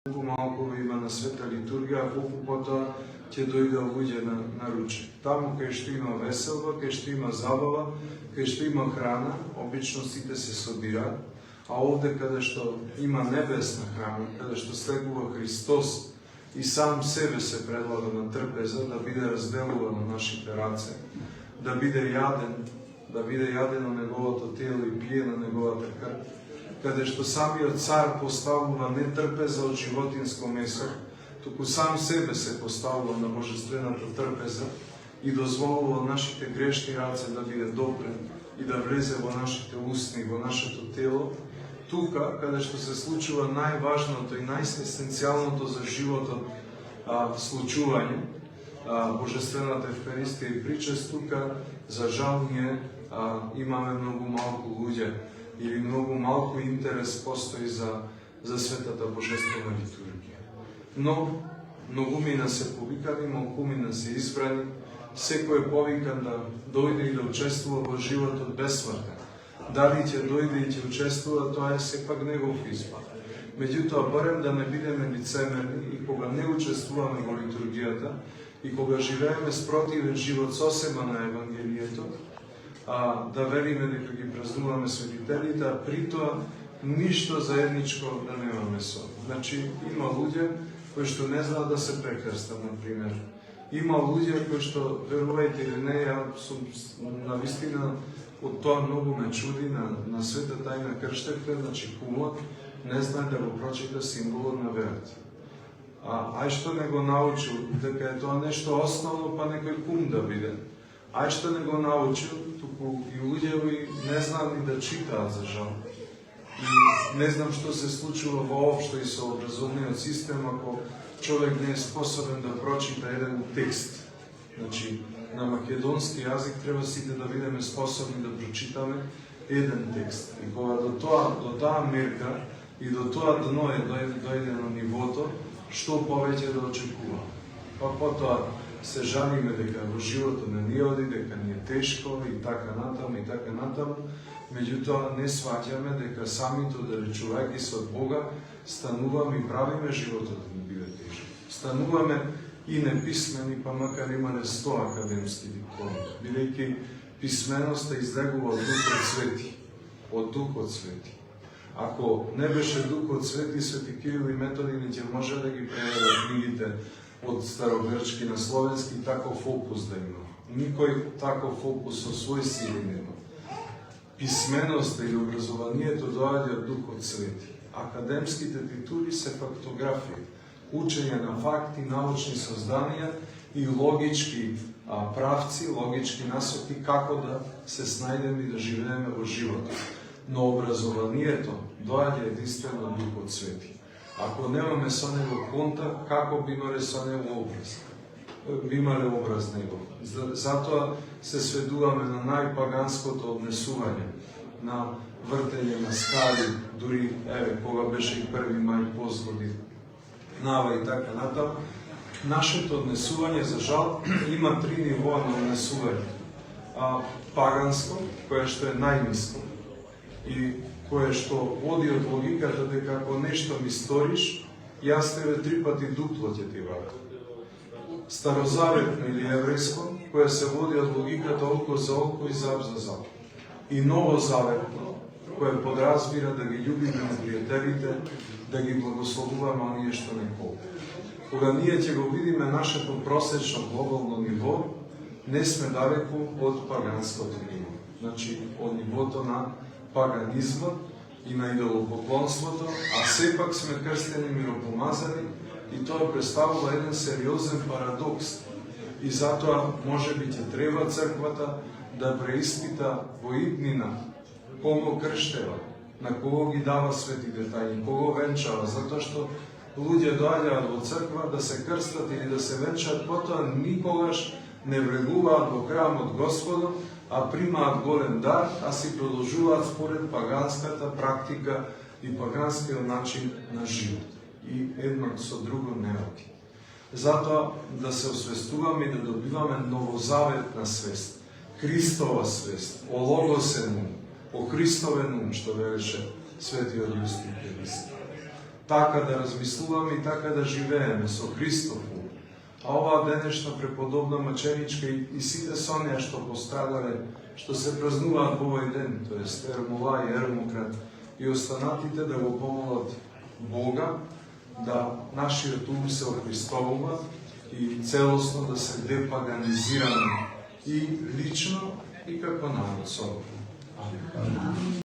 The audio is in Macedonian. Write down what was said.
колку малку има на света литургија, колку потоа ќе дојде луѓе на ручек. Таму кај што има веселба, кај што има забава, кај што има храна, обично сите се собираат, а овде каде што има небесна храна, каде што слегува Христос и сам себе се предлага на трпеза да биде разделуван на нашите раце, да биде јаден на неговото тело и пие на неговата крв, каде што самиот цар поставува не трпеза од животинско месо, туку сам себе се поставува на божествената трпеза и дозволува нашите грешни раце да биде допрен и да влезе во нашите устни, во нашето тело, тука, каде што се случува најважното и најесенцијалното за животот случување, божествената Евхаристија и причест, тука, за жал, ние имаме многу малку луѓе или многу малку интерес постои за светата божествена литургија. Но многумина се повикани, малкумина се избрани, секој е повикан да дојде и да учествува во животот бесмртен. Дали ќе дојде и ќе учествува, тоа е сепак негов избор. Меѓутоа, барем да не бидеме лицемерни и кога не учествуваме во литургијата и кога живееме спротивен живот сосема на Евангелието, да вериме дека ги празнуваме светителите, а при тоа ништо заедничко да немаме со. Значи, има луѓе кои што не знаат да се прекрстат, например. Има луѓе кои што, верувајте или не, ја сум навистина од тоа многу ме чуди на света тајна крштевка, значи кумот не знае да го прочита символот на верата. Ај што не го научил дека е тоа нешто основно, па некој кум да биде. Ај што не го научил, туку и луѓеви не знаат ни да читаат, за жал. И не знам што се случува воопшто и со образовниот систем, ако човек не е способен да прочита еден текст. Значи, на македонски јазик треба сите да бидеме способни да прочитаме еден текст. И кога до таа мерка и до тоа дно дојде на нивото, што повеќе да очекуваме. Па потоа се жалиме дека во животот не ни оди, дека ни е тешко и така натаму, меѓутоа не сваќаме дека самите оддалечувајќи се од Бога, стануваме и правиме животот да ни биде тежко. Стануваме и неписмени, па макар имале 100 академски дипломи, бидејќи писменоста излегува од Духот Свети, од Духот Свети. Ако не беше Духот Свети, Свети Кирил и Методи не ќе може да ги преведат книгите од старогрчки на словенски, таков фокус да има. Никој таков фокус со свој сили нема. Писменоста или образованието доаѓа од Духот Свети. Академските титули се фактографија, учење на факти, научни созданија и логички правци, логички насоки како да се снајдеме и да живееме во животот. Но образованието доаѓа единствено од Духот Свети. Ако немаме со него контакт, како би имале со него образ? Би имале образ него. Затоа се сведуваме на најпаганското однесување, на вртење на скали, дури, кога беше и 1. мај позгоди, нава и така натаму. Нашето однесување, за жал, има 3 нивоа на однесување. Паганско, кое што е најниско, и кое што води од логиката дека ако нешто ми сториш, јас тебе 3 пати дупло ќе ти вратам. Старозаветно или еврејско, кое се води од логиката око за око и зап за зап. И новозаветно, кое подразбира да ги љубиме непријателите, да ги благословуваме оние што не колку. Кога ние ќе го видиме нашето просечно глобално ниво, не сме далеку од паганското ниво. Значи, од нивото на паганизмот и на идолопоклонството, а сепак сме крстени миропомазани и тоа представува еден сериозен парадокс. И затоа можеби ќе треба црквата да преиспита во иднина кого крштева, на кого ги дава светите тајни, кого венчава, затоа што луѓе доаѓаат во црква да се крстат или да се венчаат, потоа никогаш не влегуваат во храмот Господов, а примаат голем дар, а си продолжуваат според паганската практика и паганскиот начин на живот. И едно со друго не оди. Затоа да се освестуваме и да добиваме новозаветна свест, Христова свест, о логосен ум, о Христовен ум, што велеше светиот Јустин Христ. така да размислуваме и така да живееме со Христов ум. А оваа денешна преподобна маченичка и сите со неа што пострадале, што се празнуваат во овој ден, тоест Ермола и Ермократ, и останатите да го помолат Бога, да нашиот ум се охристовува и целосно да се депаганизираме и лично и како народ со. Амин.